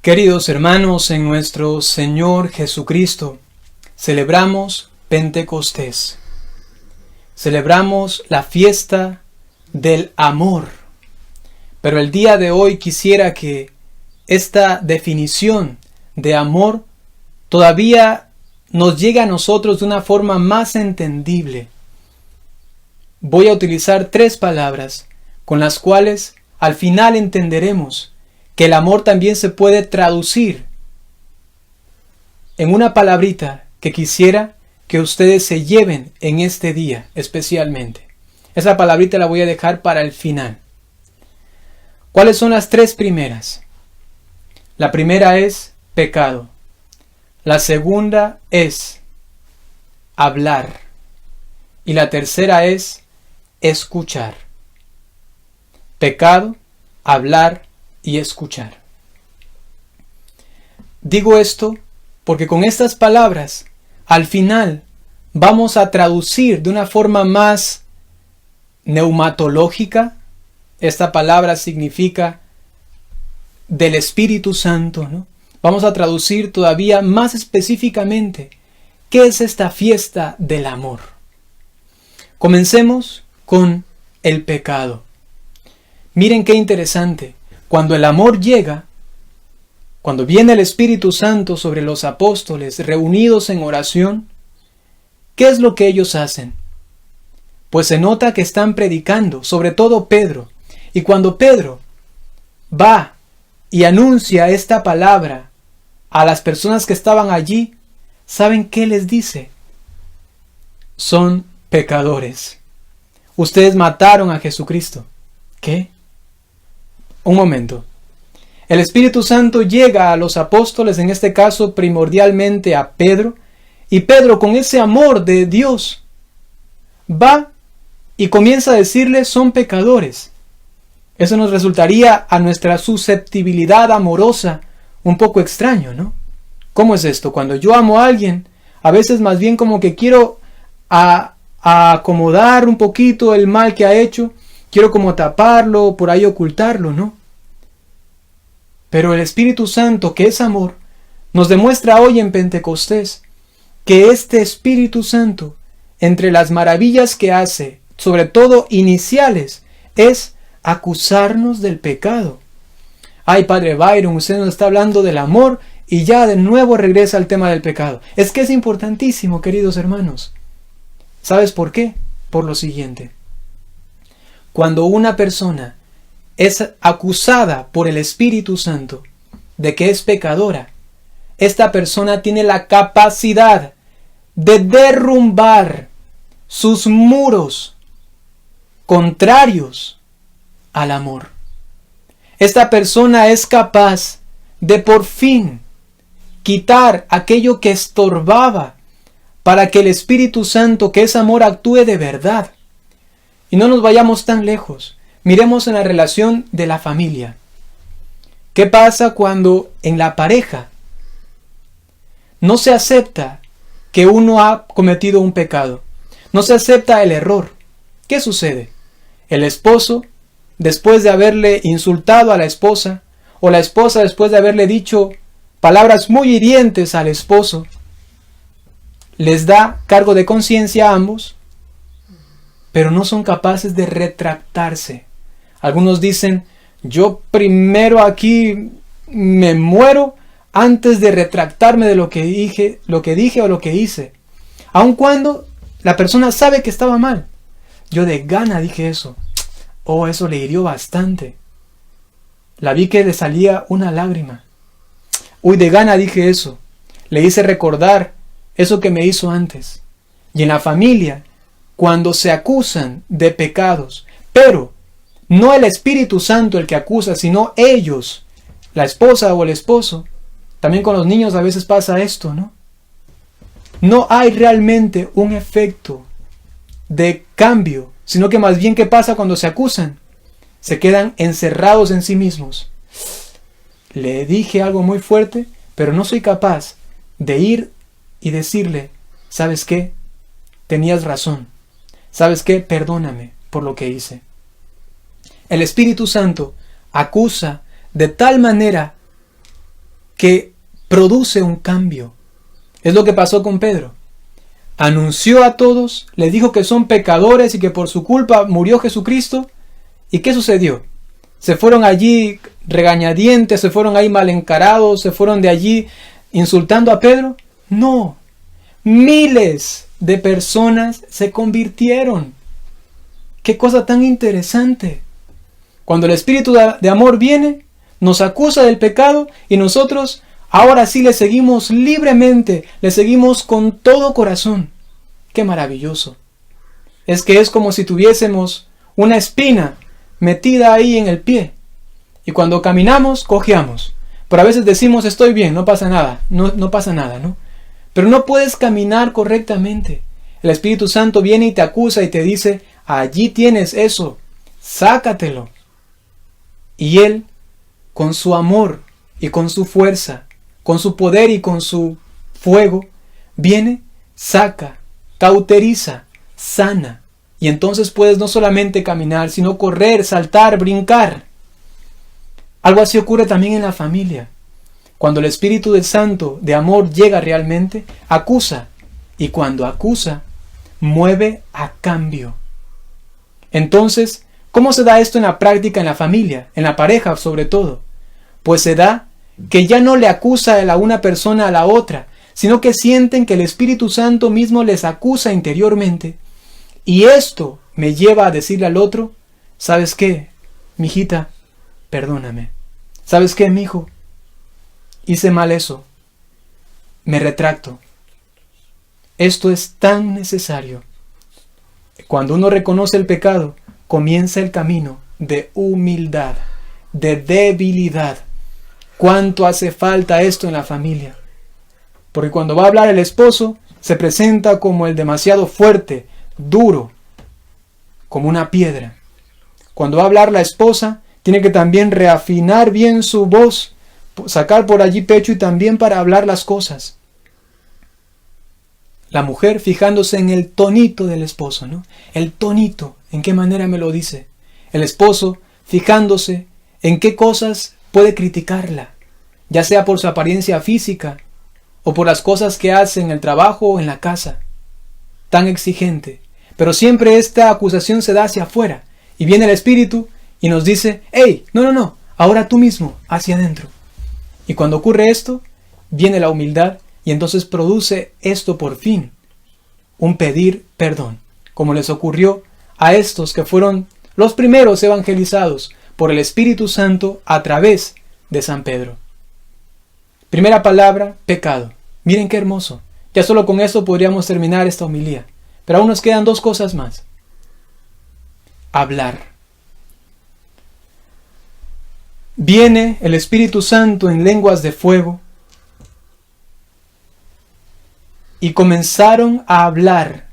Queridos hermanos, en nuestro Señor Jesucristo, celebramos Pentecostés. Celebramos la fiesta del amor. Pero el día de hoy quisiera que esta definición de amor todavía nos llegue a nosotros de una forma más entendible. Voy a utilizar 3 palabras con las cuales al final entenderemos que el amor también se puede traducir en una palabrita que quisiera que ustedes se lleven en este día especialmente. Esa palabrita la voy a dejar para el final. ¿Cuáles son las 3 primeras? La primera es pecado. La segunda es hablar. Y la tercera es escuchar. Pecado, hablar y escuchar. Digo esto porque con estas palabras al final vamos a traducir de una forma más neumatológica. Esta palabra significa del Espíritu Santo, ¿no? Vamos a traducir todavía más específicamente qué es esta fiesta del amor. Comencemos con el pecado. Miren qué interesante. Cuando el amor llega, cuando viene el Espíritu Santo sobre los apóstoles reunidos en oración, ¿qué es lo que ellos hacen? Pues se nota que están predicando, sobre todo Pedro. Y cuando Pedro va y anuncia esta palabra a las personas que estaban allí, ¿saben qué les dice? Son pecadores. Ustedes mataron a Jesucristo. ¿Qué? Un momento. El Espíritu Santo llega a los apóstoles, en este caso primordialmente a Pedro, y Pedro con ese amor de Dios va y comienza a decirles son pecadores. Eso nos resultaría a nuestra susceptibilidad amorosa un poco extraño, ¿no? ¿Cómo es esto? Cuando yo amo a alguien, a veces más bien como que quiero a acomodar un poquito el mal que ha hecho, quiero como taparlo, por ahí ocultarlo, ¿no? Pero el Espíritu Santo, que es amor, nos demuestra hoy en Pentecostés que este Espíritu Santo, entre las maravillas que hace, sobre todo iniciales, es acusarnos del pecado. Ay, Padre Byron, usted nos está hablando del amor y ya de nuevo regresa al tema del pecado. Es que es importantísimo, queridos hermanos. ¿Sabes por qué? Por lo siguiente. Cuando una persona es acusada por el Espíritu Santo de que es pecadora, esta persona tiene la capacidad de derrumbar sus muros contrarios al amor. Esta persona es capaz de por fin quitar aquello que estorbaba para que el Espíritu Santo, que es amor, actúe de verdad. Y no nos vayamos tan lejos. Miremos en la relación de la familia. ¿Qué pasa cuando en la pareja no se acepta que uno ha cometido un pecado? No se acepta el error. ¿Qué sucede? El esposo, después de haberle insultado a la esposa, o la esposa después de haberle dicho palabras muy hirientes al esposo, les da cargo de conciencia a ambos, pero no son capaces de retractarse. Algunos dicen, yo primero aquí me muero antes de retractarme de lo que dije o lo que hice. Aun cuando la persona sabe que estaba mal. Yo de gana dije eso. Oh, eso le hirió bastante. La vi que le salía una lágrima. Uy, de gana dije eso. Le hice recordar eso que me hizo antes. Y en la familia, cuando se acusan de pecados, pero no el Espíritu Santo el que acusa, sino ellos, la esposa o el esposo. También con los niños a veces pasa esto, ¿no? No hay realmente un efecto de cambio, sino que más bien ¿qué pasa cuando se acusan? Se quedan encerrados en sí mismos. Le dije algo muy fuerte, pero no soy capaz de ir y decirle, ¿sabes qué? Tenías razón. ¿Sabes qué? Perdóname por lo que hice. El Espíritu Santo acusa de tal manera que produce un cambio. Es lo que pasó con Pedro. Anunció a todos, les dijo que son pecadores y que por su culpa murió Jesucristo. ¿Y qué sucedió? Se fueron allí regañadientes, se fueron ahí mal encarados, se fueron de allí insultando a Pedro. No, miles de personas se convirtieron. ¡Qué cosa tan interesante! Cuando el Espíritu de amor viene, nos acusa del pecado y nosotros ahora sí le seguimos libremente, le seguimos con todo corazón. ¡Qué maravilloso! Es que es como si tuviésemos una espina metida ahí en el pie. Y cuando caminamos, cojeamos. Pero a veces decimos, estoy bien, no pasa nada, no pasa nada, ¿no? Pero no puedes caminar correctamente. El Espíritu Santo viene y te acusa y te dice, allí tienes eso, sácatelo. Y Él, con su amor y con su fuerza, con su poder y con su fuego, viene, saca, cauteriza, sana. Y entonces puedes no solamente caminar, sino correr, saltar, brincar. Algo así ocurre también en la familia. Cuando el Espíritu del Santo de amor llega realmente, acusa. Y cuando acusa, mueve a cambio. Entonces, ¿cómo se da esto en la práctica en la familia, en la pareja sobre todo? Pues se da que ya no le acusa a la una persona a la otra, sino que sienten que el Espíritu Santo mismo les acusa interiormente. Y esto me lleva a decirle al otro, ¿sabes qué, mijita? Perdóname. ¿Sabes qué, mijo? Hice mal eso. Me retracto. Esto es tan necesario. Cuando uno reconoce el pecado, comienza el camino de humildad, de debilidad. ¿Cuánto hace falta esto en la familia? Porque cuando va a hablar el esposo, se presenta como el demasiado fuerte, duro, como una piedra. Cuando va a hablar la esposa, tiene que también reafinar bien su voz, sacar por allí pecho y también para hablar las cosas. La mujer fijándose en el tonito del esposo, ¿no? El tonito, ¿en qué manera me lo dice? El esposo fijándose en qué cosas puede criticarla, ya sea por su apariencia física o por las cosas que hace en el trabajo o en la casa. Tan exigente. Pero siempre esta acusación se da hacia afuera y viene el Espíritu y nos dice, hey, no, ahora tú mismo, hacia adentro. Y cuando ocurre esto, viene la humildad y entonces produce esto por fin, un pedir perdón, como les ocurrió a estos que fueron los primeros evangelizados por el Espíritu Santo a través de San Pedro. Primera palabra, pecado. Miren qué hermoso. Ya solo con esto podríamos terminar esta homilía. Pero aún nos quedan dos cosas más. Hablar. Viene el Espíritu Santo en lenguas de fuego y comenzaron a hablar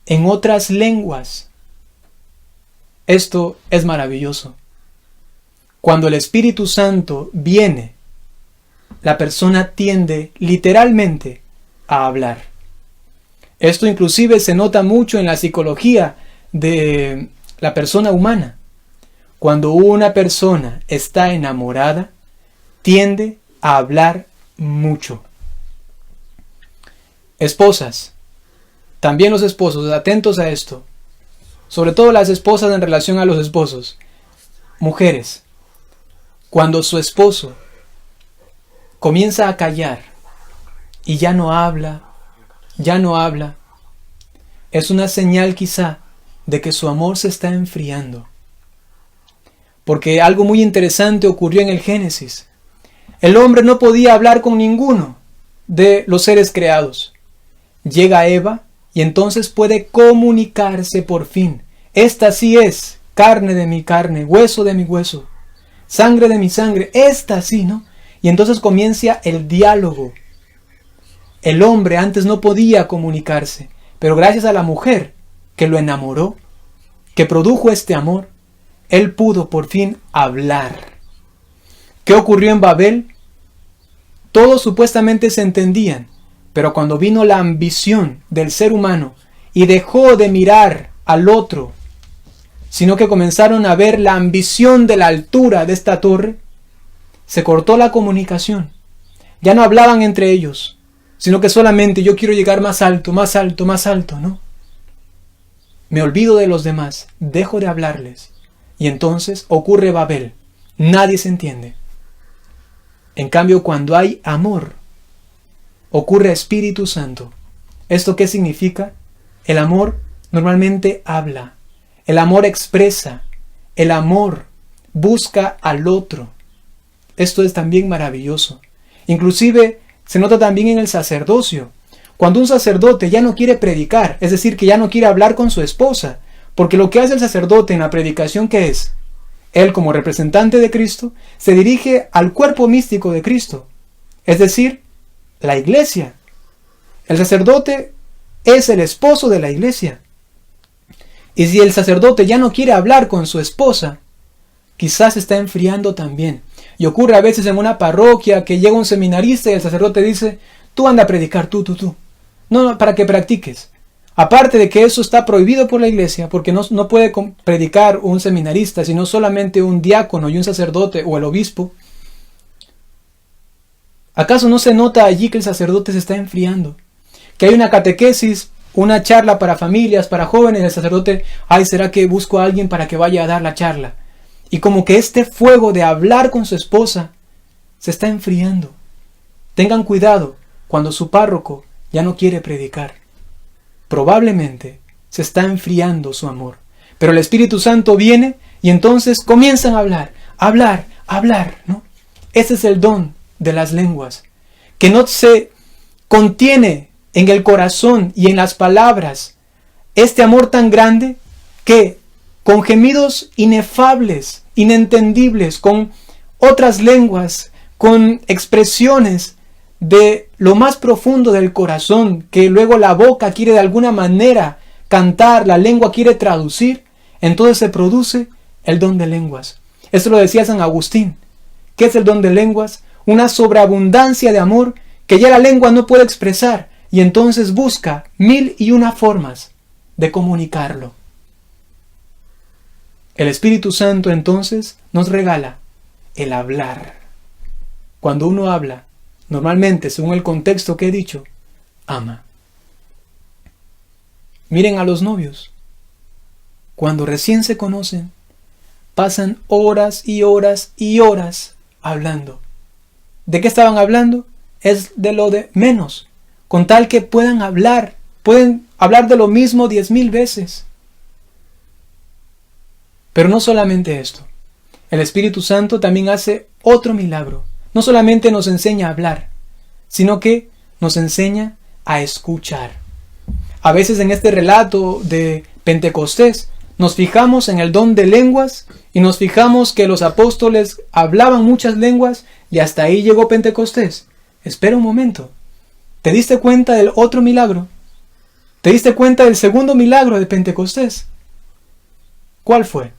en otras lenguas. Esto es maravilloso. Cuando el Espíritu Santo viene, la persona tiende literalmente a hablar. Esto inclusive se nota mucho en la psicología de la persona humana. Cuando una persona está enamorada, tiende a hablar mucho. Esposas, también los esposos, atentos a esto. Sobre todo las esposas en relación a los esposos. Mujeres, cuando su esposo comienza a callar y ya no habla, es una señal quizá de que su amor se está enfriando. Porque algo muy interesante ocurrió en el Génesis. El hombre no podía hablar con ninguno de los seres creados. Llega Eva y entonces puede comunicarse por fin. Esta sí es carne de mi carne, hueso de mi hueso, sangre de mi sangre. Esta sí, ¿no? Y entonces comienza el diálogo. El hombre antes no podía comunicarse, pero gracias a la mujer que lo enamoró, que produjo este amor, él pudo por fin hablar. ¿Qué ocurrió en Babel? Todos supuestamente se entendían, pero cuando vino la ambición del ser humano y dejó de mirar al otro, sino que comenzaron a ver la ambición de la altura de esta torre, se cortó la comunicación. ya no hablaban entre ellos, sino que solamente yo quiero llegar más alto, más alto, más alto, ¿no? Me olvido de los demás, dejo de hablarles, y entonces ocurre Babel. Nadie se entiende. En cambio, cuando hay amor, ocurre Espíritu Santo. ¿Esto qué significa? El amor normalmente habla, el amor expresa, el amor busca al otro. Esto es también maravilloso. Inclusive se nota también en el sacerdocio. Cuando un sacerdote ya no quiere predicar, es decir, que ya no quiere hablar con su esposa, porque lo que hace el sacerdote en la predicación, ¿qué es? Él, como representante de Cristo, se dirige al cuerpo místico de Cristo, es decir, la iglesia. El sacerdote es el esposo de la iglesia. Y si el sacerdote ya no quiere hablar con su esposa, quizás se está enfriando también. Y ocurre a veces en una parroquia que llega un seminarista y el sacerdote dice, tú anda a predicar, tú. No, para que practiques. Aparte de que eso está prohibido por la iglesia, porque no puede predicar un seminarista, sino solamente un diácono y un sacerdote o el obispo. ¿Acaso no se nota allí que el sacerdote se está enfriando? Que hay una catequesis, una charla para familias, para jóvenes, el sacerdote, ¿será que busco a alguien para que vaya a dar la charla? Y como que este fuego de hablar con su esposa se está enfriando. Tengan cuidado cuando su párroco ya no quiere predicar. Probablemente se está enfriando su amor. Pero el Espíritu Santo viene y entonces comienzan a hablar, ¿no? Ese es el don de las lenguas, que no se contiene en el corazón y en las palabras este amor tan grande que con gemidos inefables, inentendibles, con otras lenguas, con expresiones de lo más profundo del corazón, que luego la boca quiere de alguna manera cantar, la lengua quiere traducir, entonces se produce el don de lenguas. Eso lo decía San Agustín. ¿Qué es el don de lenguas? Una sobreabundancia de amor que ya la lengua no puede expresar y entonces busca 1001 formas de comunicarlo. El Espíritu Santo entonces nos regala el hablar. Cuando uno habla, normalmente, según el contexto que he dicho, ama. Miren a los novios. Cuando recién se conocen, pasan horas y horas y horas hablando. ¿De qué estaban hablando? Es de lo de menos, con tal que pueden hablar de lo mismo 10,000 veces. Pero no solamente esto. El Espíritu Santo también hace otro milagro. No solamente nos enseña a hablar, sino que nos enseña a escuchar. A veces en este relato de Pentecostés nos fijamos en el don de lenguas y nos fijamos que los apóstoles hablaban muchas lenguas y hasta ahí llegó Pentecostés. Espera un momento. ¿Te diste cuenta del otro milagro? ¿Te diste cuenta del segundo milagro de Pentecostés? ¿Cuál fue?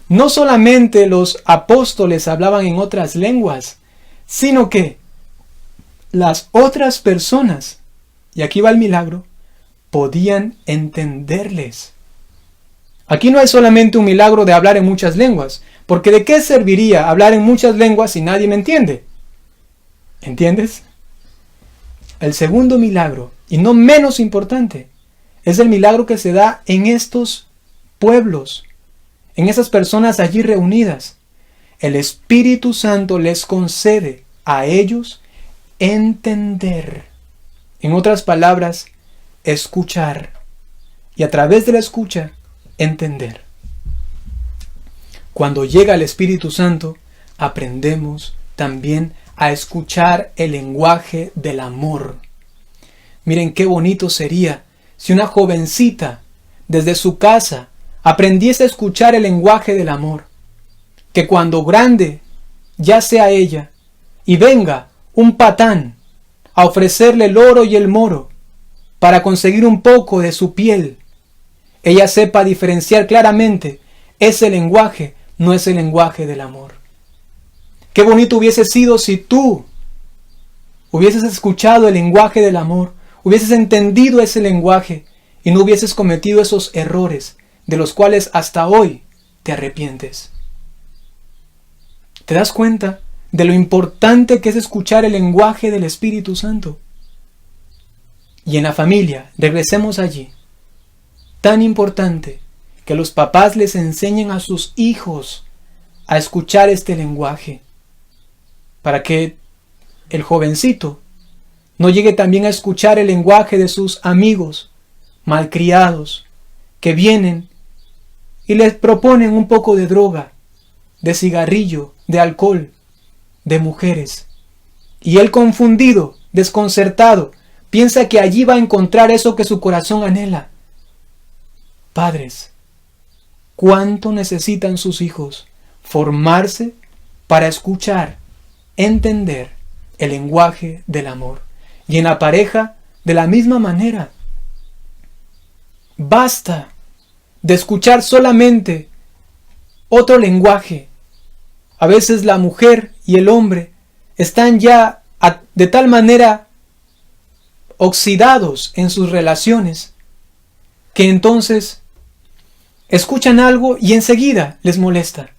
No solamente los apóstoles hablaban en otras lenguas, sino que las otras personas, y aquí va el milagro, podían entenderles. Aquí no es solamente un milagro de hablar en muchas lenguas, porque ¿de qué serviría hablar en muchas lenguas si nadie me entiende? ¿Entiendes? El segundo milagro, y no menos importante, es el milagro que se da en estos pueblos, en esas personas allí reunidas. El Espíritu Santo les concede a ellos entender. En otras palabras, escuchar. Y a través de la escucha, entender. Cuando llega el Espíritu Santo, aprendemos también a escuchar el lenguaje del amor. Miren qué bonito sería si una jovencita desde su casa aprendiese a escuchar el lenguaje del amor. Que cuando grande ya sea ella y venga un patán a ofrecerle el oro y el moro para conseguir un poco de su piel, ella sepa diferenciar claramente, ese lenguaje no es el lenguaje del amor. Qué bonito hubiese sido si tú hubieses escuchado el lenguaje del amor, hubieses entendido ese lenguaje y no hubieses cometido esos errores de los cuales hasta hoy te arrepientes. ¿Te das cuenta de lo importante que es escuchar el lenguaje del Espíritu Santo. Y en la familia, regresemos allí. Tan importante que los papás les enseñen a sus hijos a escuchar este lenguaje, para que el jovencito no llegue también a escuchar el lenguaje de sus amigos malcriados que vienen y les proponen un poco de droga, de cigarrillo, de alcohol, de mujeres. Y él, confundido, desconcertado, piensa que allí va a encontrar eso que su corazón anhela. Padres, ¿cuánto necesitan sus hijos formarse para escuchar, entender el lenguaje del amor? Y en la pareja, de la misma manera. Basta de escuchar solamente otro lenguaje. A veces la mujer y el hombre están ya de tal manera oxidados en sus relaciones que entonces escuchan algo y enseguida les molesta.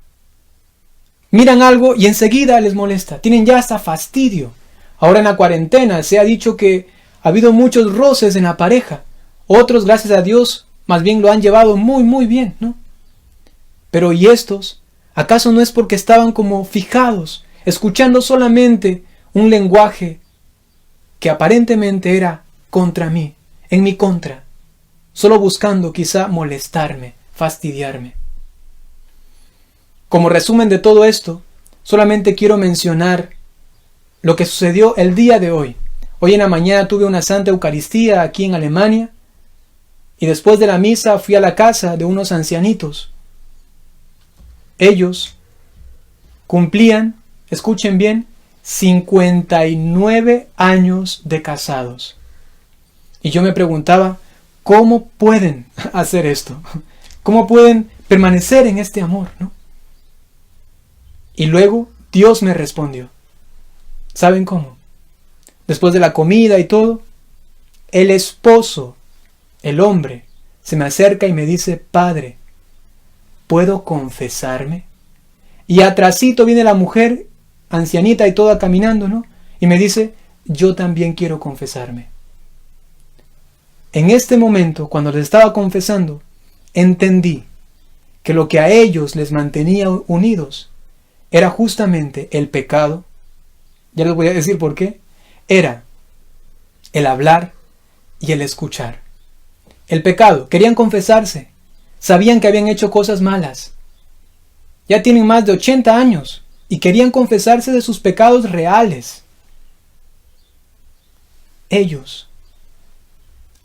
Miran algo y enseguida les molesta. Tienen ya hasta fastidio. Ahora en la cuarentena se ha dicho que ha habido muchos roces en la pareja. Otros, gracias a Dios, más bien lo han llevado muy bien, ¿no? Pero ¿y estos? ¿Acaso no es porque estaban como fijados, escuchando solamente un lenguaje que aparentemente era contra mí, en mi contra, solo buscando quizá molestarme, fastidiarme? Como resumen de todo esto, solamente quiero mencionar lo que sucedió el día de hoy. Hoy en la mañana tuve una Santa Eucaristía aquí en Alemania y después de la misa fui a la casa de unos ancianitos. Ellos cumplían, escuchen bien, 59 años de casados. Y yo me preguntaba, ¿cómo pueden hacer esto? ¿Cómo pueden permanecer en este amor, ¿no? Y luego Dios me respondió. ¿Saben cómo? Después de la comida y todo, el esposo, el hombre, se me acerca y me dice, Padre, ¿puedo confesarme? Y atrasito viene la mujer, ancianita y toda caminando, ¿no? Y me dice, yo también quiero confesarme. En este momento, cuando les estaba confesando, entendí que lo que a ellos les mantenía unidos era justamente el pecado. Ya les voy a decir por qué. Era el hablar y el escuchar. El pecado, querían confesarse, sabían que habían hecho cosas malas. Ya tienen más de 80 años y querían confesarse de sus pecados reales. Ellos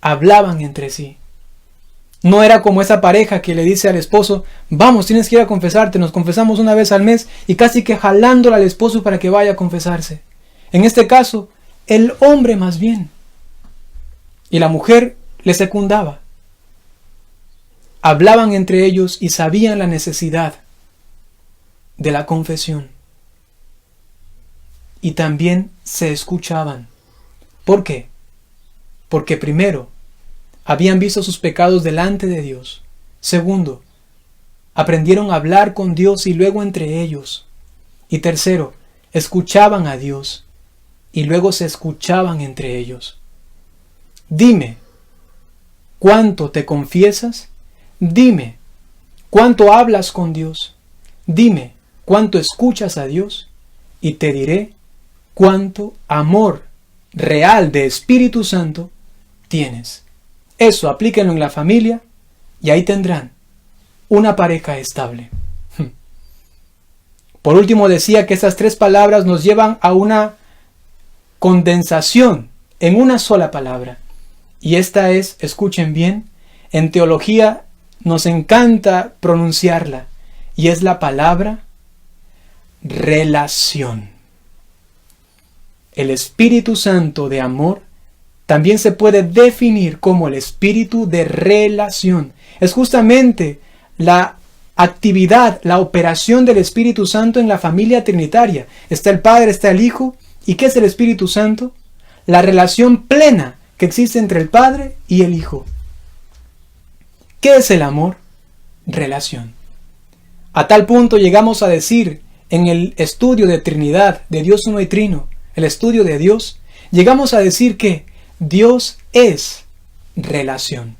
hablaban entre sí. No era como esa pareja que le dice al esposo, vamos, tienes que ir a confesarte, nos confesamos una vez al mes, y casi que jalándola al esposo para que vaya a confesarse. En este caso, el hombre más bien. Y la mujer le secundaba. Hablaban entre ellos y sabían la necesidad de la confesión. Y también se escuchaban. ¿Por qué? Porque primero, habían visto sus pecados delante de Dios. Segundo, aprendieron a hablar con Dios y luego entre ellos. Y tercero, escuchaban a Dios y luego se escuchaban entre ellos. Dime, ¿cuánto te confiesas? Dime, ¿cuánto hablas con Dios? Dime, ¿cuánto escuchas a Dios? Y te diré cuánto amor real de Espíritu Santo tienes. Eso aplíquenlo en la familia y ahí tendrán una pareja estable. Por último decía que estas 3 palabras nos llevan a una condensación en una sola palabra. Y esta es, escuchen bien, en teología nos encanta pronunciarla. Y es la palabra relación. El Espíritu Santo de amor también se puede definir como el espíritu de relación. Es justamente la actividad, la operación del Espíritu Santo en la familia trinitaria. Está el Padre, está el Hijo. ¿Y qué es el Espíritu Santo? La relación plena que existe entre el Padre y el Hijo. ¿Qué es el amor? Relación. A tal punto llegamos a decir en el estudio de Trinidad, de Dios uno y trino, el estudio de Dios, llegamos a decir que Dios es relación.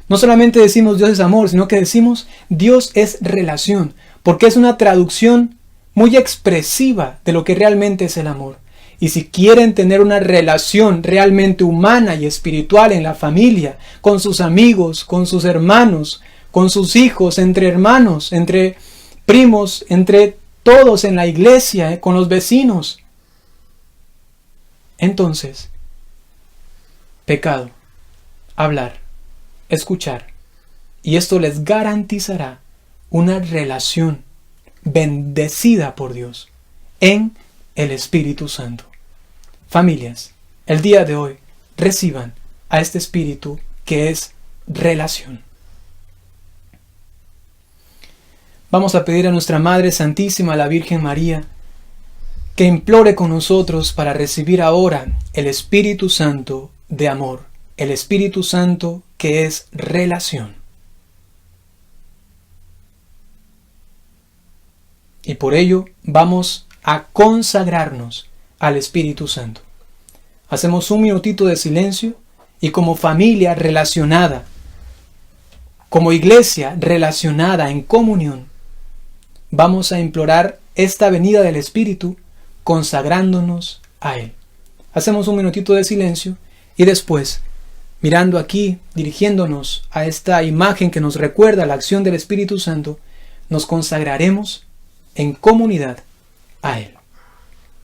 No solamente decimos Dios es amor, sino que decimos Dios es relación, porque es una traducción muy expresiva de lo que realmente es el amor. Y si quieren tener una relación realmente humana y espiritual en la familia, con sus amigos, con sus hermanos, con sus hijos, entre hermanos, entre primos, entre todos en la iglesia, con los vecinos, entonces, pecado, hablar, escuchar, y esto les garantizará una relación bendecida por Dios en el Espíritu Santo. Familias, el día de hoy reciban a este Espíritu que es relación. Vamos a pedir a nuestra Madre Santísima, la Virgen María, que implore con nosotros para recibir ahora el Espíritu Santo de amor, el Espíritu Santo que es relación. Y por ello vamos a consagrarnos al Espíritu Santo. Hacemos un minutito de silencio y como familia relacionada, como iglesia relacionada en comunión, vamos a implorar esta venida del Espíritu consagrándonos a Él. Hacemos un minutito de silencio y después, mirando aquí, dirigiéndonos a esta imagen que nos recuerda la acción del Espíritu Santo, nos consagraremos en comunidad a Él.